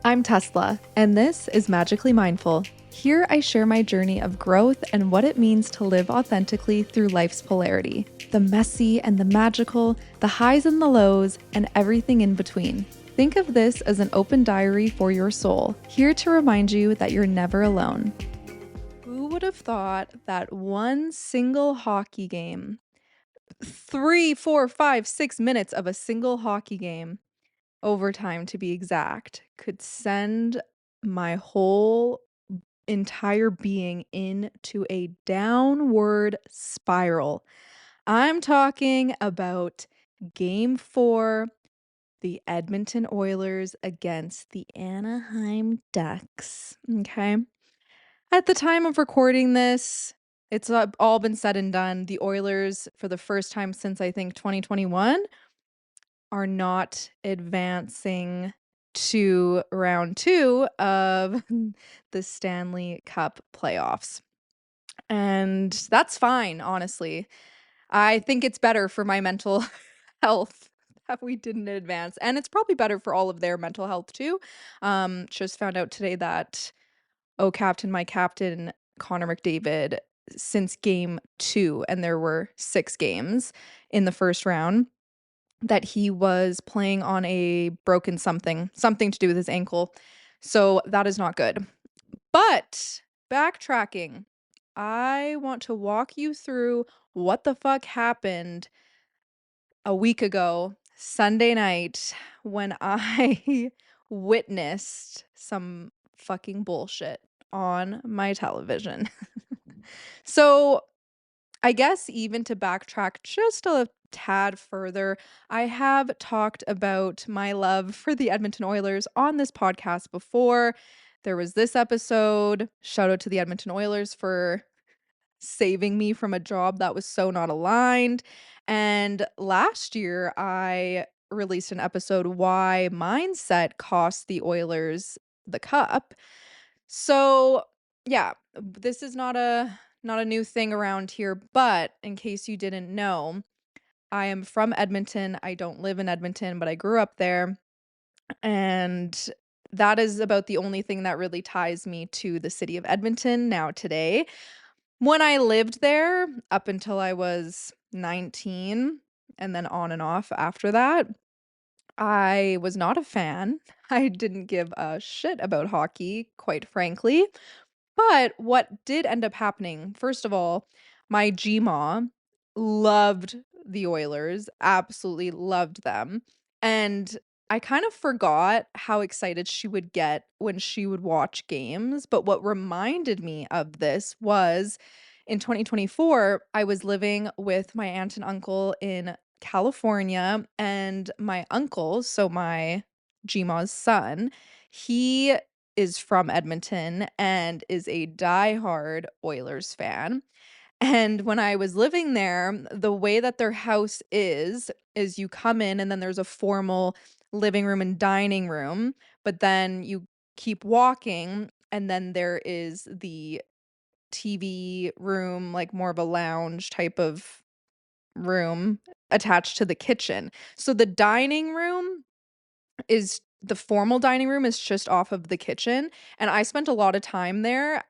I'm Tesla, and this is Magically Mindful. Here I share my journey of growth and what it means to live authentically through life's polarity, the messy and the magical, the highs and the lows, and everything in between. Think of this as an open diary for your soul, here to remind you that you're never alone. Who would have thought that one single hockey game, 3, 4, 5, 6 minutes of a single hockey game, overtime to be exact, could send my whole entire being into a downward spiral. I'm talking about game 4, the Edmonton Oilers against the Anaheim Ducks. Okay. At the time of recording this, it's all been said and done. The Oilers, for the first time since I think 2021, are not advancing to round 2 of the Stanley Cup playoffs. And that's fine, honestly. I think it's better for my mental health that we didn't advance, and it's probably better for all of their mental health too. Just found out today that Captain, my captain, Connor McDavid, since game 2, and there were 6 games in the first round, that he was playing on a broken something to do with his ankle. So that is not good. But backtracking, I want to walk you through what the fuck happened a week ago, Sunday night, when I witnessed some fucking bullshit on my television. So I guess even to backtrack just a tad further, I have talked about my love for the Edmonton Oilers on this podcast before. There was this episode. Shout out to the Edmonton Oilers for saving me from a job that was so not aligned. And last year, I released an episode why mindset cost the Oilers the cup. So, yeah, this is not a new thing around here, but in case you didn't know, I am from Edmonton. I don't live in Edmonton, but I grew up there, and that is about the only thing that really ties me to the city of Edmonton now today. When I lived there up until I was 19 and then on and off after that, I was not a fan. I didn't give a shit about hockey, quite frankly. But what did end up happening, first of all, my Gma loved the Oilers, absolutely loved them. And I kind of forgot how excited she would get when she would watch games. But what reminded me of this was in 2024, I was living with my aunt and uncle in California, and my uncle, so my Gma's son, he is from Edmonton and is a diehard Oilers fan. And when I was living there, the way that their house is you come in and then there's a formal living room and dining room, but then you keep walking and then there is the TV room, like more of a lounge type of room attached to the kitchen. So the formal dining room is just off of the kitchen, and I spent a lot of time there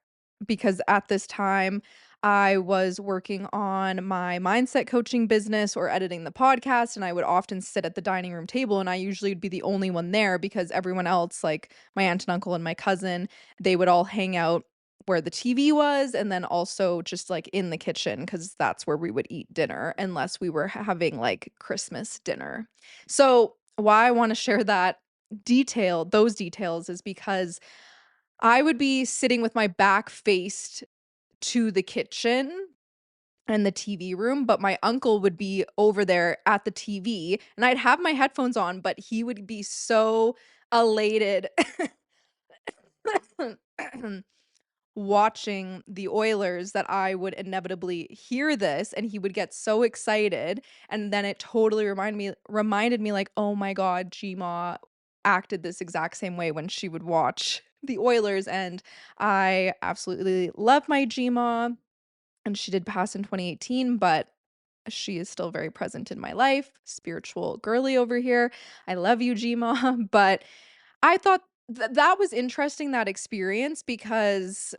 because at this time I was working on my mindset coaching business or editing the podcast, and I would often sit at the dining room table, and I usually would be the only one there because everyone else, like my aunt and uncle and my cousin, they would all hang out where the TV was and then also just like in the kitchen because that's where we would eat dinner unless we were having like Christmas dinner. So why I want to share those details is because I would be sitting with my back faced to the kitchen and the TV room, but my uncle would be over there at the TV and I'd have my headphones on, but he would be so elated watching the Oilers that I would inevitably hear this and he would get so excited, and then it totally reminded me like, "Oh my god, Gma acted this exact same way when she would watch the Oilers," and I absolutely love my Gma, and she did pass in 2018, but she is still very present in my life. Spiritual girly over here. I love you, Gma, but I thought that was interesting, that experience, because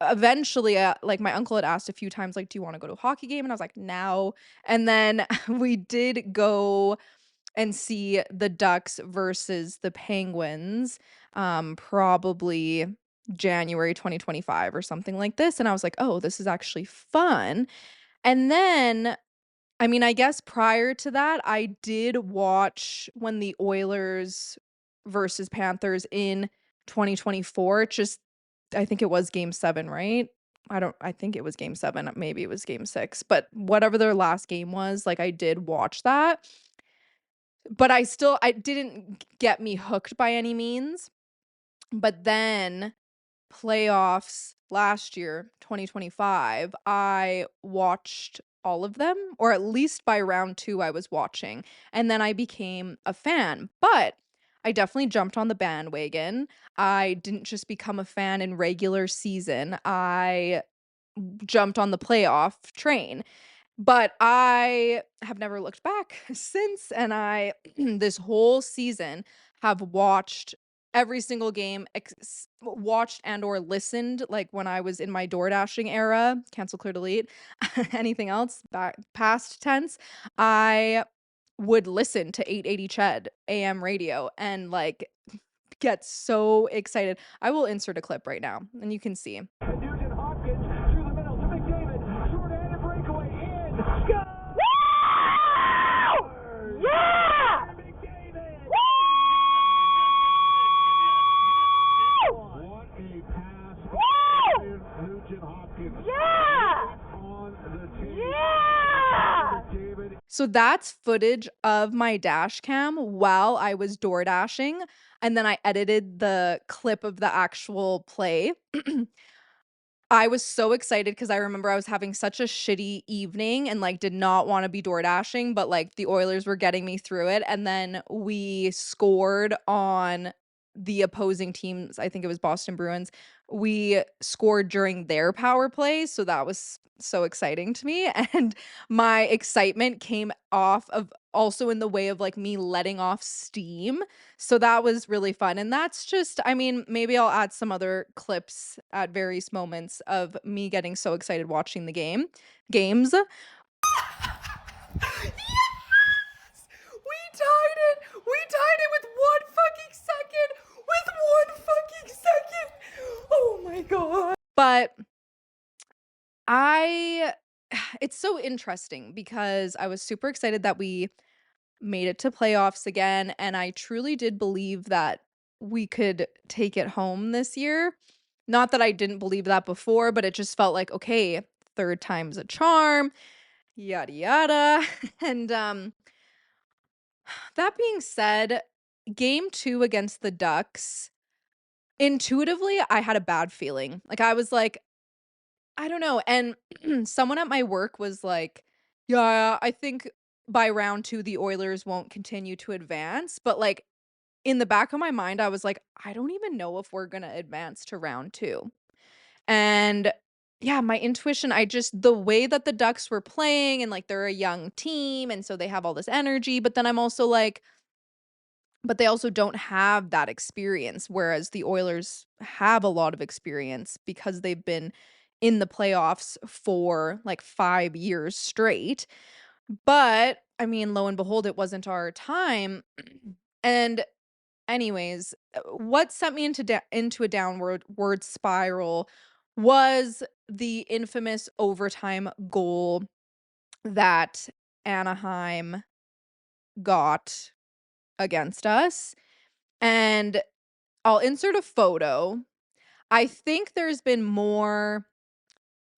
eventually, like, my uncle had asked a few times, like, "Do you wanna go to a hockey game?" And I was like, "No." And then we did go and see the Ducks versus the Penguins, probably January 2025 or something like this, and I was like, "Oh, this is actually fun." And then, I mean, I guess prior to that, I did watch when the Oilers versus Panthers in 2024, just I think it was game 7, right? I think it was game 7, maybe it was game 6, but whatever their last game was, like, I did watch that, but I didn't get me hooked by any means. But then playoffs last year, 2025, I watched all of them, or at least by round 2 I was watching, and then I became a fan. But I definitely jumped on the bandwagon. I didn't just become a fan in regular season. I jumped on the playoff train. But I have never looked back since, and I this whole season have watched every single game, watched and or listened, like, when I was in my door dashing era, cancel, clear, delete, anything else, back past tense, I would listen to 880 Ched AM radio and, like, get so excited. I will insert a clip right now, and you can see. Nugent Hopkins through the middle to McDavid. Short-handed breakaway in. Go! Woo! Yeah! McDavid! Woo! What a pass. Woo! Nugent Hopkins. Yeah! On the tee. Yeah! McDavid. So that's footage of my dash cam while I was door dashing, and then I edited the clip of the actual play. I was so excited because I remember I was having such a shitty evening and, like, did not wanna be door dashing, but, like, the Oilers were getting me through it, and then we scored on the opposing teams, I think it was Boston Bruins. We scored during their power play, so that was so exciting to me, and my excitement came off of also in the way of, like, me letting off steam, so that was really fun, and that's just, I mean, maybe I'll add some other clips at various moments of me getting so excited watching the games. Yes! We tied it with 1 fucking second! With 1 fucking second! Oh my god. But I it's so interesting because I was super excited that we made it to playoffs again, and I truly did believe that we could take it home this year. Not that I didn't believe that before, but it just felt like, okay, 3rd time's a charm, yada yada. And that being said, game 2 against the Ducks, intuitively, I had a bad feeling. Like, I was like, I don't know, and someone at my work was like, "Yeah, I think by round 2, the Oilers won't continue to advance," but, like, in the back of my mind, I was like, "I don't even know if we're gonna advance to round 2." And, yeah, my intuition, I just the way that the Ducks were playing and, like, they're a young team, and so they have all this energy, but then I'm also like, but they also don't have that experience, whereas the Oilers have a lot of experience because they've been in the playoffs for, like, 5 years straight. But, I mean, lo and behold, it wasn't our time. And anyways, what sent me into a downward word spiral was the infamous overtime goal that Anaheim got against us. And I'll insert a photo. I think there's been more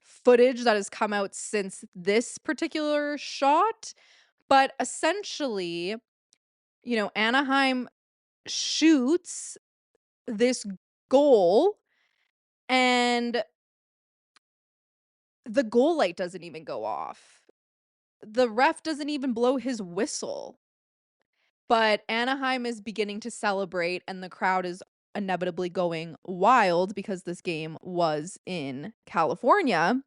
footage that has come out since this particular shot, but essentially, Anaheim shoots this goal and the goal light doesn't even go off. The ref doesn't even blow his whistle. But Anaheim is beginning to celebrate, and the crowd is inevitably going wild because this game was in California.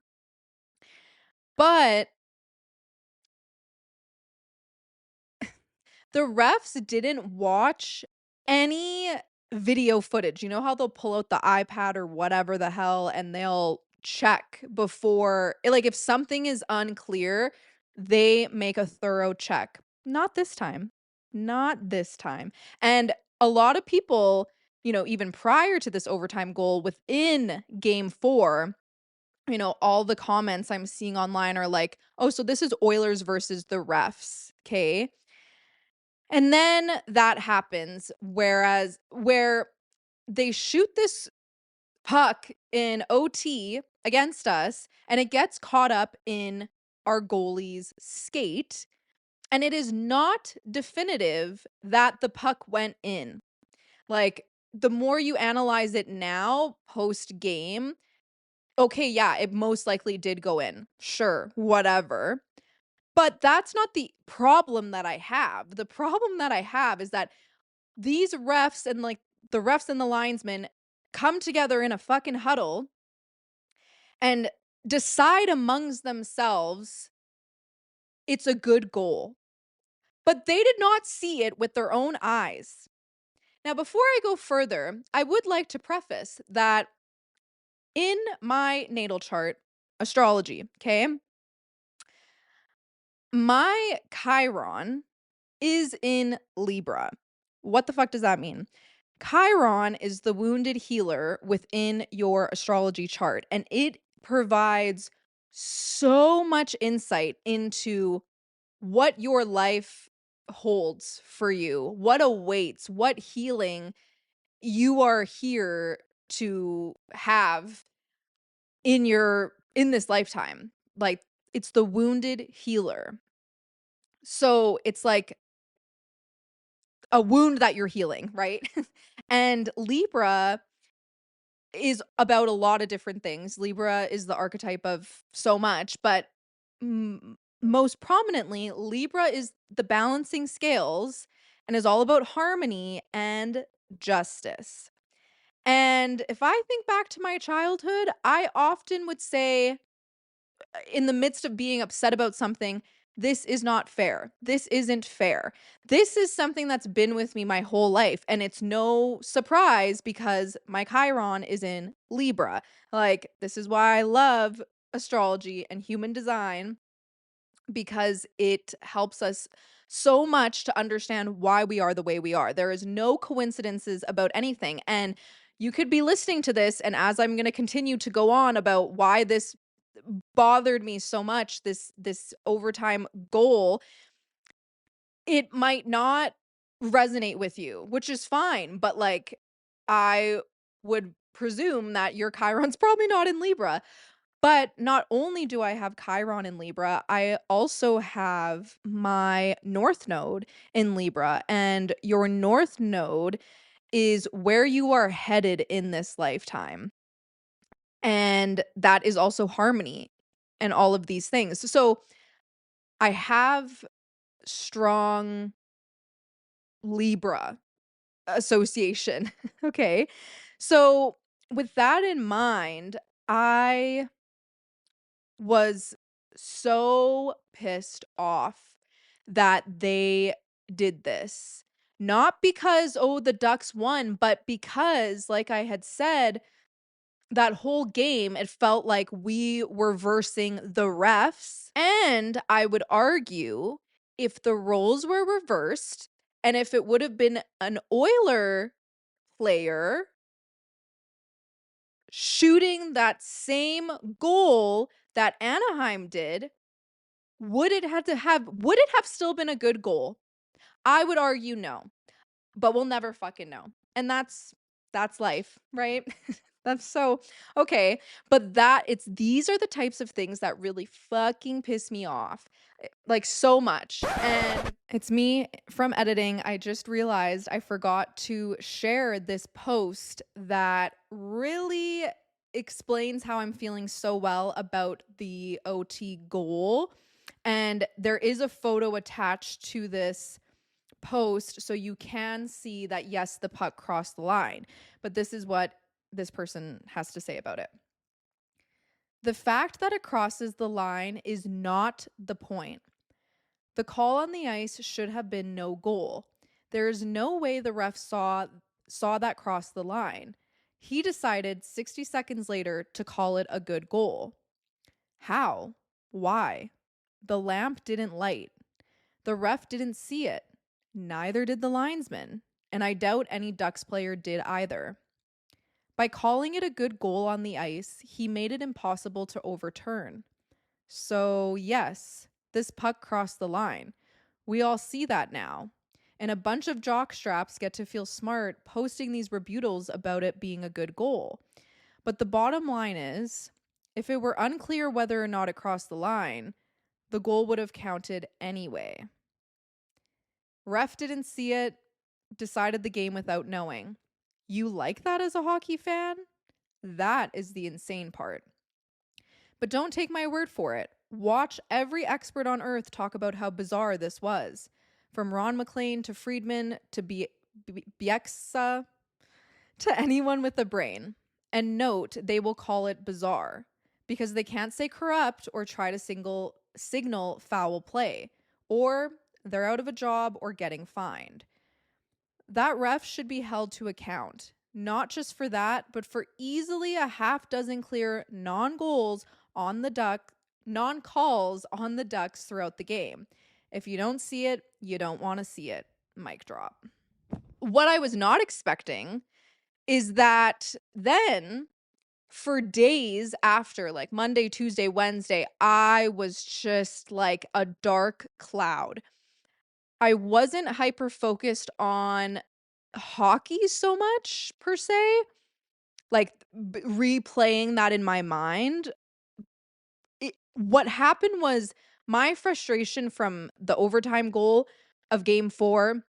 But the refs didn't watch any video footage. You know how they'll pull out the iPad or whatever the hell and they'll check before like, if something is unclear, they make a thorough check. Not this time. Not this time. And a lot of people, even prior to this overtime goal within game 4, all the comments I'm seeing online are like, "Oh, so this is Oilers versus the refs." Okay. And then that happens, where they shoot this puck in OT against us, and it gets caught up in our goalie's skate, and it is not definitive that the puck went in. Like, the more you analyze it now, post game, okay, yeah, it most likely did go in. Sure, whatever. But that's not the problem that I have. The problem that I have is that these refs and, like, the refs and the linesmen come together in a fucking huddle and decide amongst themselves it's a good goal. But they did not see it with their own eyes. Now, before I go further, I would like to preface that in my natal chart, astrology, okay, my Chiron is in Libra. What the fuck does that mean? Chiron is the wounded healer within your astrology chart, and it provides so much insight into what your life holds for you, what awaits, what healing you are here to have in this lifetime. Like, it's the wounded healer. So it's like a wound that you're healing, right? And Libra is about a lot of different things. Libra is the archetype of so much, but most prominently, Libra is the balancing scales and is all about harmony and justice. And if I think back to my childhood, I often would say, in the midst of being upset about something, this is not fair. This isn't fair. This is something that's been with me my whole life. And it's no surprise because my Chiron is in Libra. Like, this is why I love astrology and human design, because it helps us so much to understand why we are the way we are. There is no coincidences about anything. And you could be listening to this, and as I'm going to continue to go on about why this bothered me so much, this overtime goal, it might not resonate with you, which is fine, but like, I would presume that your Chiron's probably not in Libra. But not only do I have Chiron in Libra, I also have my North Node in Libra. And your North Node is where you are headed in this lifetime. And that is also harmony and all of these things. So I have strong Libra association. Okay. So with that in mind, I was so pissed off that they did this. Not because, oh, the Ducks won, but because, like I had said, that whole game, it felt like we were versing the refs. And I would argue, if the roles were reversed and if it would have been an Oiler player shooting that same goal that Anaheim did, would it have still been a good goal? I would argue no, but we'll never fucking know. And that's life, right? That's so okay, but these are the types of things that really fucking piss me off, like, so much. And it's me from editing. I just realized I forgot to share this post that really explains how I'm feeling so well about the OT goal. And there is a photo attached to this post so you can see that, yes, the puck crossed the line. But this is what this person has to say about it. The fact that it crosses the line is not the point. The call on the ice should have been no goal. There is no way the ref saw saw that cross the line. He decided 60 seconds later to call it a good goal. How? Why? The lamp didn't light. The ref didn't see it. Neither did the linesman. And I doubt any Ducks player did either. By calling it a good goal on the ice, he made it impossible to overturn. So, yes, this puck crossed the line. We all see that now. And a bunch of jockstraps get to feel smart posting these rebuttals about it being a good goal. But the bottom line is, if it were unclear whether or not it crossed the line, the goal would have counted anyway. Ref didn't see it, decided the game without knowing. You like that as a hockey fan? That is the insane part. But don't take my word for it. Watch every expert on earth talk about how bizarre this was. From Ron McLean to Friedman to Bieksa to anyone with a brain. And note, they will call it bizarre because they can't say corrupt or try to signal foul play, or they're out of a job or getting fined. That ref should be held to account, not just for that, but for easily a half dozen clear non-calls on the Ducks throughout the game. If you don't see it, you don't want to see it. Mic drop. What I was not expecting is that then for days after, like Monday, Tuesday, Wednesday, I was just like a dark cloud. I wasn't hyper focused on hockey so much per se, like replaying that in my mind. What happened was my frustration from the overtime goal of game 4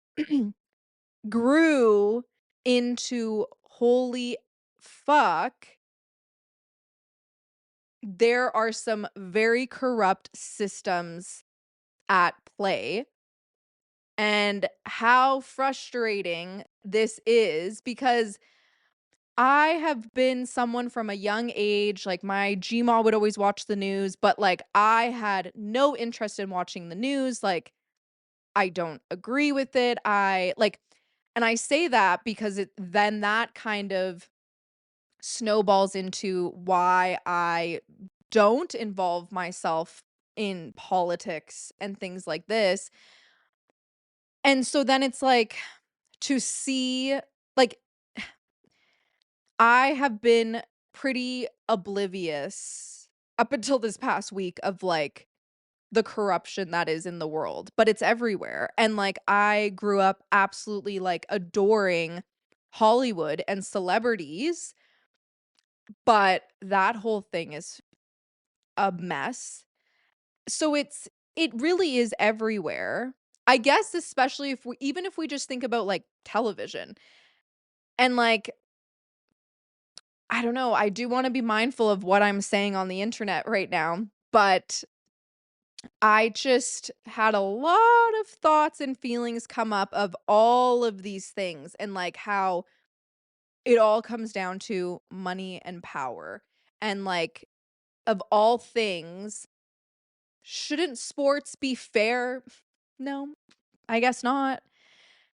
grew into holy fuck. There are some very corrupt systems at play. And how frustrating this is, because I have been someone from a young age, like my Gma would always watch the news, but like I had no interest in watching the news. Like I don't agree with it. And I say that because then that kind of snowballs into why I don't involve myself in politics and things like this. And so then it's like to see, like, I have been pretty oblivious up until this past week of like the corruption that is in the world, but it's everywhere. And like I grew up absolutely like adoring Hollywood and celebrities, but that whole thing is a mess. So it really is everywhere. I guess especially if we just think about like television and like I don't know, I do wanna be mindful of what I'm saying on the internet right now, but I just had a lot of thoughts and feelings come up of all of these things and, like, how it all comes down to money and power, and, like, of all things, shouldn't sports be fair? No, I guess not.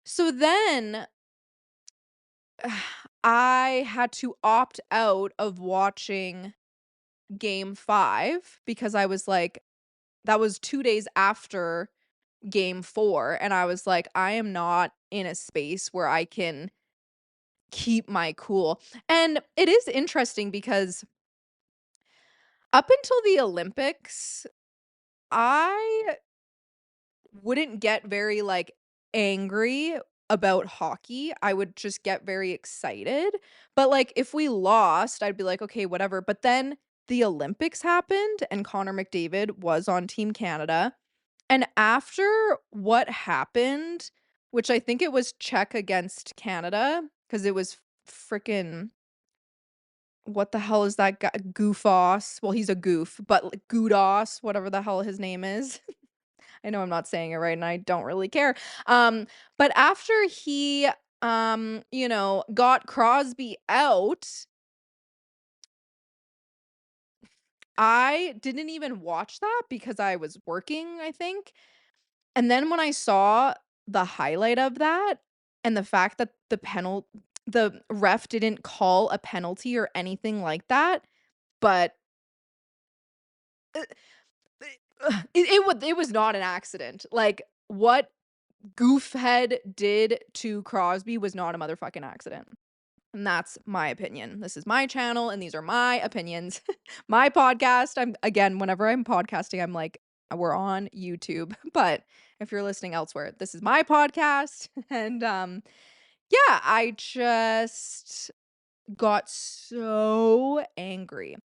So then I had to opt out of watching game 5 because I was like that was 2 days after game 4, and I was like, "I am not in a space where I can keep my cool." And it is interesting because up until the Olympics, I wouldn't get very, like, angry about hockey. I would just get very excited. But, like, if we lost, I'd be like, "Okay, whatever." But then the Olympics happened and Connor McDavid was on Team Canada. And after what happened, which I think it was Czech against Canada, because it was frickin' what the hell is that guy? Goofoss. Well, he's a goof, but like Goodos, whatever the hell his name is. I know I'm not saying it right and I don't really care. Um, but after he got Crosby out, I didn't even watch that because I was working, I think. And then when I saw the highlight of that and the fact that the ref didn't call a penalty or anything like that, but uh, it was not an accident. Like, what Goofhead did to Crosby was not a motherfucking accident. And that's my opinion. This is my channel and these are my opinions. My podcast. I'm again, whenever I'm podcasting, I'm like, we're on YouTube. But if you're listening elsewhere, this is my podcast. And yeah, I just got so angry.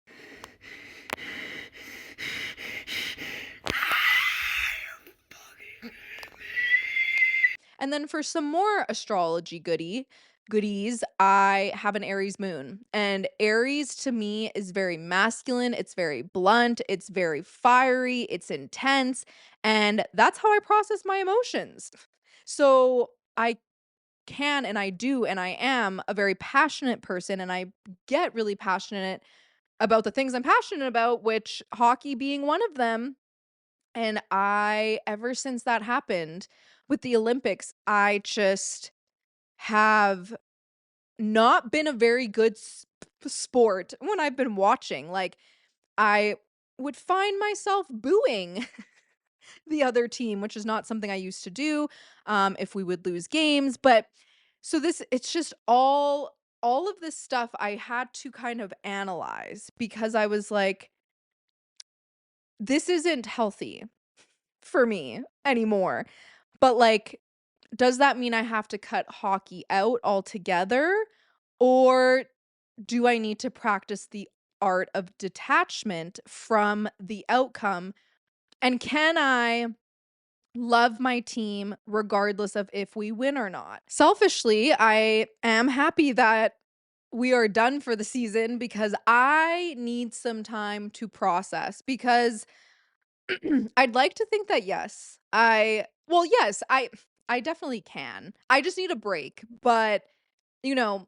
And then for some more astrology goodies, I have an Aries moon. And Aries to me is very masculine, it's very blunt, it's very fiery, it's intense, and that's how I process my emotions. So I can and I do and I am a very passionate person and I get really passionate about the things I'm passionate about, which hockey being one of them. And I ever since that happened with the Olympics, I just have not been a very good sport when I've been watching. Like, I would find myself booing the other team, which is not something I used to do, if we would lose games, but so this it's just all of this stuff I had to kind of analyze because I was like, "This isn't healthy for me anymore." But, like, does that mean I have to cut hockey out altogether? Or do I need to practice the art of detachment from the outcome? And can I love my team regardless of if we win or not? Selfishly, I am happy that we are done for the season because I need some time to process because I'd like to think that yes, I definitely can. I just need a break, but you know,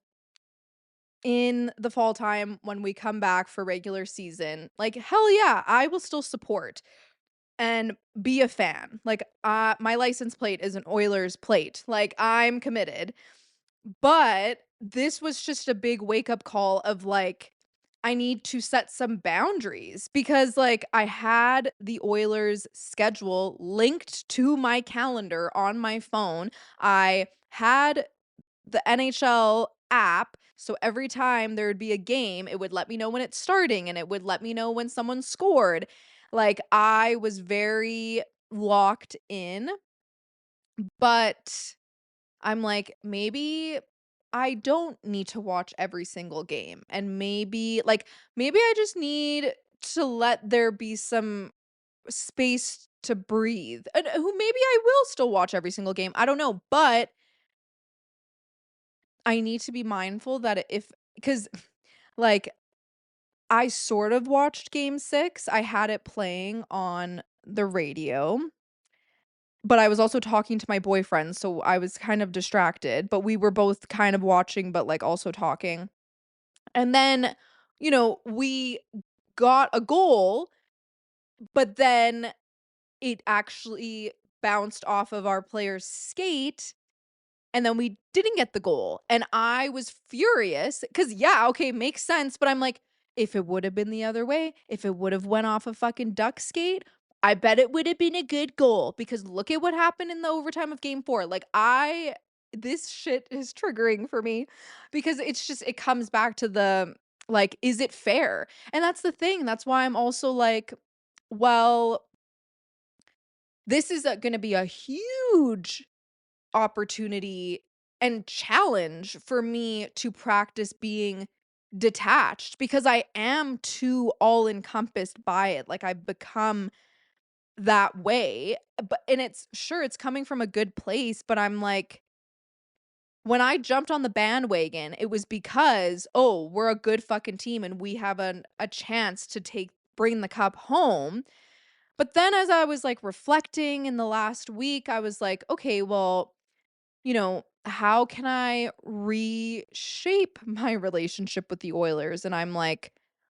in the fall time when we come back for regular season, like hell yeah, I will still support and be a fan. Like my license plate is an Oilers plate. Like I'm committed. But this was just a big wake up call of like, I need to set some boundaries because like I had the Oilers schedule linked to my calendar on my phone. I had the NHL app. So every time there would be a game, it would let me know when it's starting and it would let me know when someone scored. Like I was very locked in, but I'm like, maybe I don't need to watch every single game. And maybe I just need to let there be some space to breathe. And who maybe I will still watch every single game. I don't know, but I need to be mindful that if cuz like I sort of watched game 6. I had it playing on the radio, but I was also talking to my boyfriend, so I was kind of distracted, but we were both kind of watching but like also talking. And then, we got a goal, but then it actually bounced off of our player's skate and then we didn't get the goal, and I was furious because yeah, okay, makes sense, but I'm like, "If it would've been the other way, if it would've went off a fucking duck skate, I bet it would've been a good goal because look at what happened in the overtime of game 4." Like, I this shit is triggering for me because it's just it comes back to the, like, is it fair? And that's the thing, that's why I'm also like, well, this is, gonna be a huge opportunity and challenge for me to practice being detached because I am too all encompassed by it. Like I've become that way. But and it's sure it's coming from a good place, but I'm like when I jumped on the bandwagon, it was because, oh, we're a good fucking team and we have a chance to bring the cup home. But then as I was like reflecting in the last week, I was like, okay, well, how can I reshape my relationship with the Oilers? And I'm like,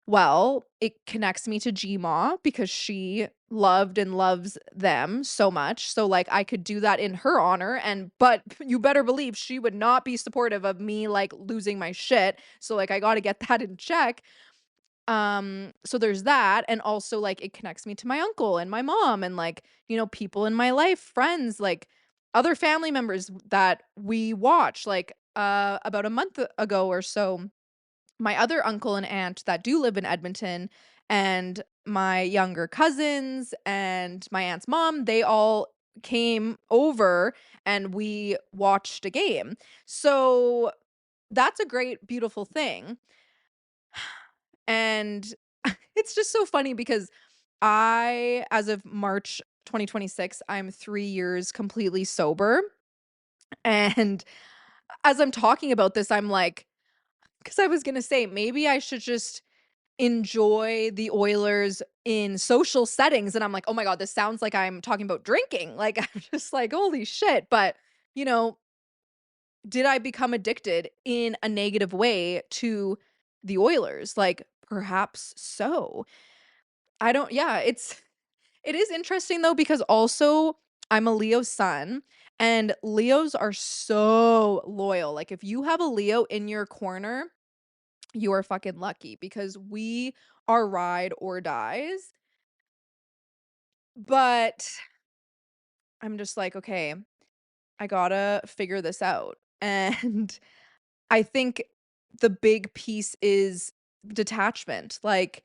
Well, it connects me to Gma because she loved and loves them so much. So like I could do that in her honor and but you better believe she would not be supportive of me like losing my shit. So like I got to get that in check. So there's that and also like it connects me to my uncle and my mom and like, people in my life, friends, like other family members that we watch like about a month ago or so my other uncle and aunt that do live in Edmonton and my younger cousins and my aunt's mom, they all came over and we watched a game. So that's a great, beautiful thing. And it's just so funny because as of March 2026, I'm 3 years completely sober. And as I'm talking about this, I'm like, because I was going to say, maybe I should just enjoy the Oilers in social settings, and I'm like, "Oh my god, this sounds like I'm talking about drinking." Like, I'm just like, "Holy shit." But, you know, did I become addicted in a negative way to the Oilers? Like, perhaps so. I don't yeah, it is interesting though because also I'm a Leo sun, and Leos are so loyal. Like, if you have a Leo in your corner, you are fucking lucky because we are ride or dies. But I'm just like, okay, I gotta figure this out. And I think the big piece is detachment. Like,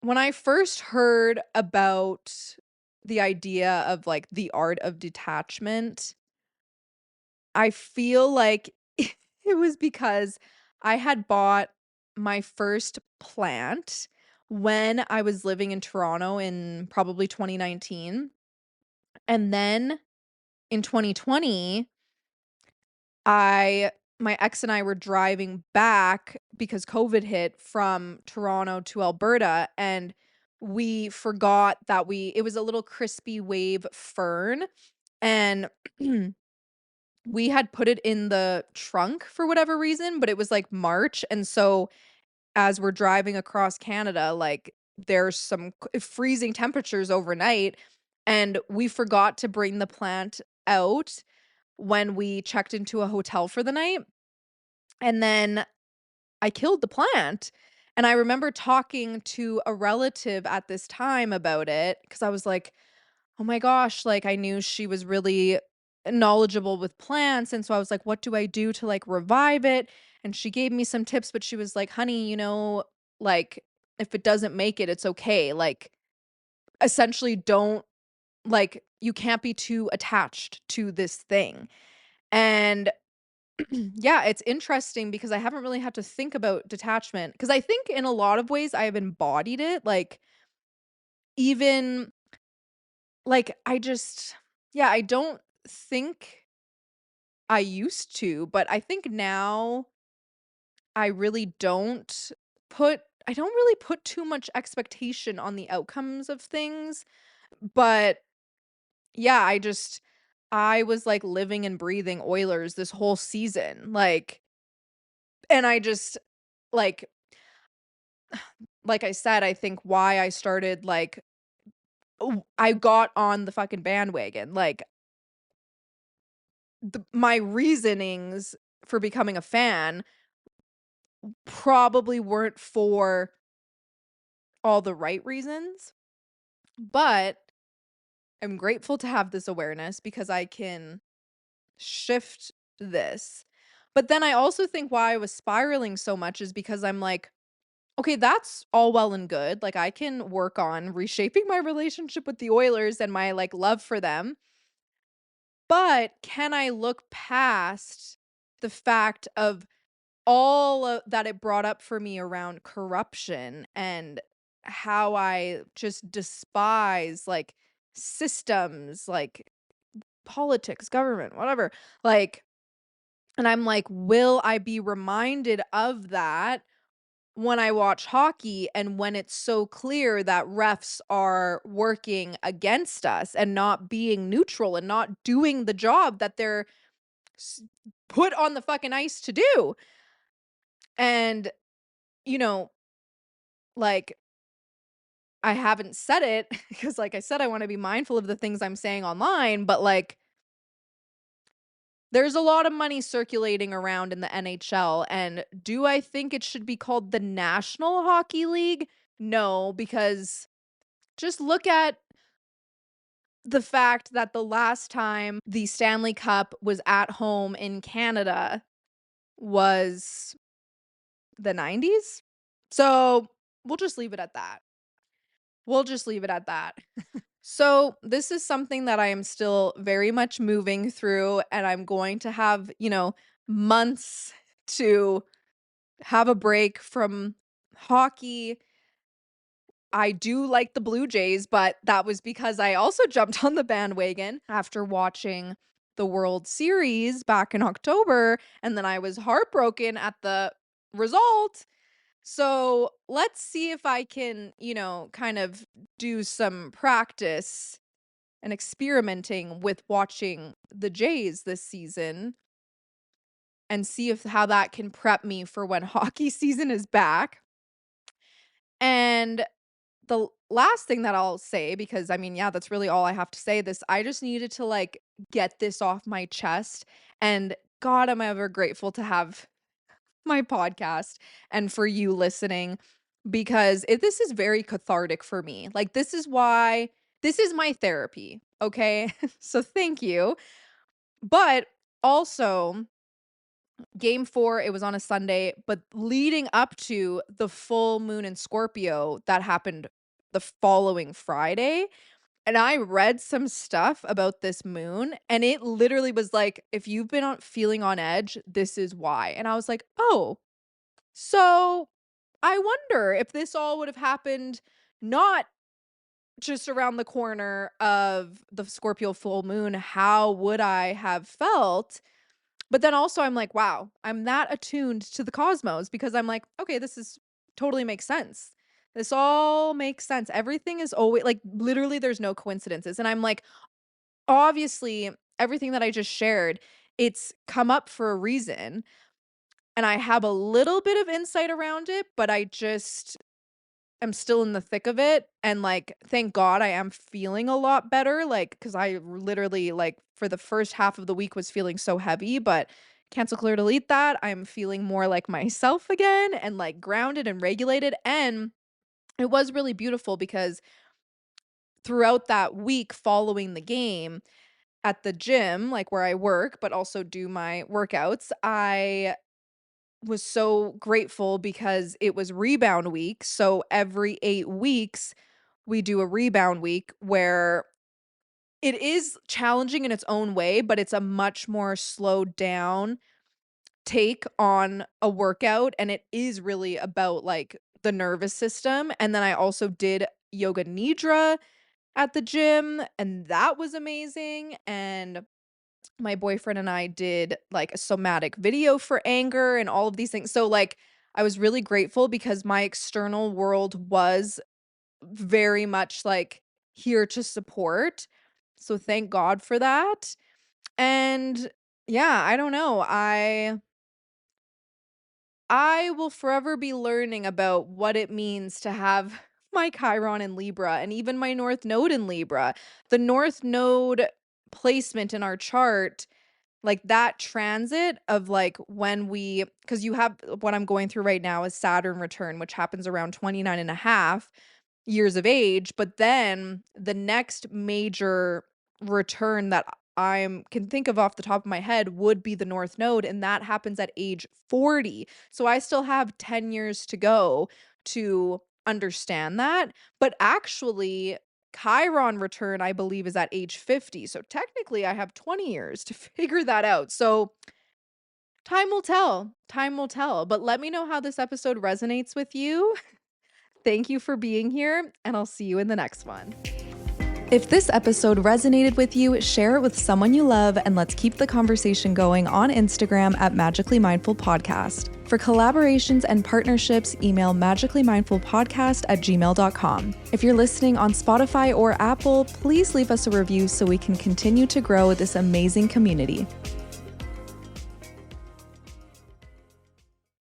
when I first heard about the idea of like the art of detachment, I feel like it was because I had bought my first plant when I was living in Toronto in probably 2019. And then in 2020, I my ex and I were driving back because COVID hit from Toronto to Alberta and we forgot that it was a little crispy wave fern and we had put it in the trunk for whatever reason, but it was, like, March, and so as we're driving across Canada, like, there's some freezing temperatures overnight, and we forgot to bring the plant out when we checked into a hotel for the night, and then I killed the plant, and I remember talking to a relative at this time about it because I was like, oh my gosh, like, I knew she was really knowledgeable with plants, and so I was like, "What do I do to, like, revive it?" And she gave me some tips, but she was like, "Honey, like, if it doesn't make it, it's okay." Like, essentially, don't like, you can't be too attached to this thing. And yeah, it's interesting because I haven't really had to think about detachment because I think in a lot of ways I have embodied it, like, even like, yeah, I don't think I used to, but I think now I really I don't really put too much expectation on the outcomes of things, but yeah, I was, like, living and breathing Oilers this whole season, and I just like like I said, I think why I started, I got on the fucking bandwagon, like, my reasonings for becoming a fan probably weren't for all the right reasons, but I'm grateful to have this awareness because I can shift this. But then I also think why I was spiraling so much is because I'm like, okay, that's all well and good. Like, I can work on reshaping my relationship with the Oilers and my like love for them. But can I look past the fact of that it brought up for me around corruption and how I just despise, like, systems, like, politics, government, whatever, like and I'm like, will I be reminded of that when I watch hockey and when it's so clear that refs are working against us and not being neutral and not doing the job that they're s put on the fucking ice to do? And, you know like, I haven't said it because, like I said, I want to be mindful of the things I'm saying online, but like, there's a lot of money circulating around in the NHL. And do I think it should be called the National Hockey League? No, because just look at the fact that the last time the Stanley Cup was at home in Canada was the 90s. So we'll just leave it at that. We'll just leave it at that. So, this is something that I am still very much moving through, and I'm going to have, months to have a break from hockey. I do like the Blue Jays, but that was because I also jumped on the bandwagon after watching the World Series back in October, and then I was heartbroken at the result. So let's see if I can, kind of do some practice and experimenting with watching the Jays this season and see if how that can prep me for when hockey season is back. And the last thing that I'll say, because I mean, yeah, that's really all I have to say. I just needed to like get this off my chest. And God, am I ever grateful to have my podcast and for you listening because this is very cathartic for me. Like, this is my therapy. Okay. So thank you. But also, game 4, it was on a Sunday, but leading up to the full moon in Scorpio that happened the following Friday. And I read some stuff about this moon, and it literally was like, if you've been feeling on edge, this is why. And I was like, oh, so I wonder if this all would have happened not just around the corner of the Scorpio full moon, how would I have felt? But then also I'm like, wow, I'm that attuned to the cosmos because I'm like, okay, this is totally makes sense. This all makes sense. Everything is always like literally there's no coincidences. And I'm like, obviously, everything that I just shared, it's come up for a reason. And I have a little bit of insight around it, but I just am still in the thick of it. And like, thank God I am feeling a lot better. Like, cause I literally, like, for the first half of the week was feeling so heavy, but cancel, clear, delete that. I'm feeling more like myself again and like grounded and regulated. And it was really beautiful because throughout that week following the game at the gym, like where I work, but also do my workouts, I was so grateful because it was rebound week. So every 8 weeks, we do a rebound week where it is challenging in its own way, but it's a much more slowed down take on a workout. And it is really about like the nervous system. And then I also did yoga nidra at the gym, and that was amazing. And my boyfriend and I did like a somatic video for anger and all of these things. So like I was really grateful because my external world was very much like here to support. So thank God for that. And yeah, I don't know. I will forever be learning about what it means to have my Chiron in Libra and even my North Node in Libra. The North Node placement in our chart, like that transit of like when because you have what I'm going through right now is Saturn return, which happens around 29 and a half years of age. But then the next major return that I can think of off the top of my head would be the North Node, and that happens at age 40. So I still have 10 years to go to understand that. But actually, Chiron return, I believe, is at age 50. So technically, I have 20 years to figure that out. So time will tell. Time will tell. But let me know how this episode resonates with you. Thank you for being here, and I'll see you in the next one. If this episode resonated with you, share it with someone you love, and let's keep the conversation going on Instagram at Magically Mindful Podcast. For collaborations and partnerships, email magicallymindfulpodcast@gmail.com. If you're listening on Spotify or Apple, please leave us a review so we can continue to grow this amazing community.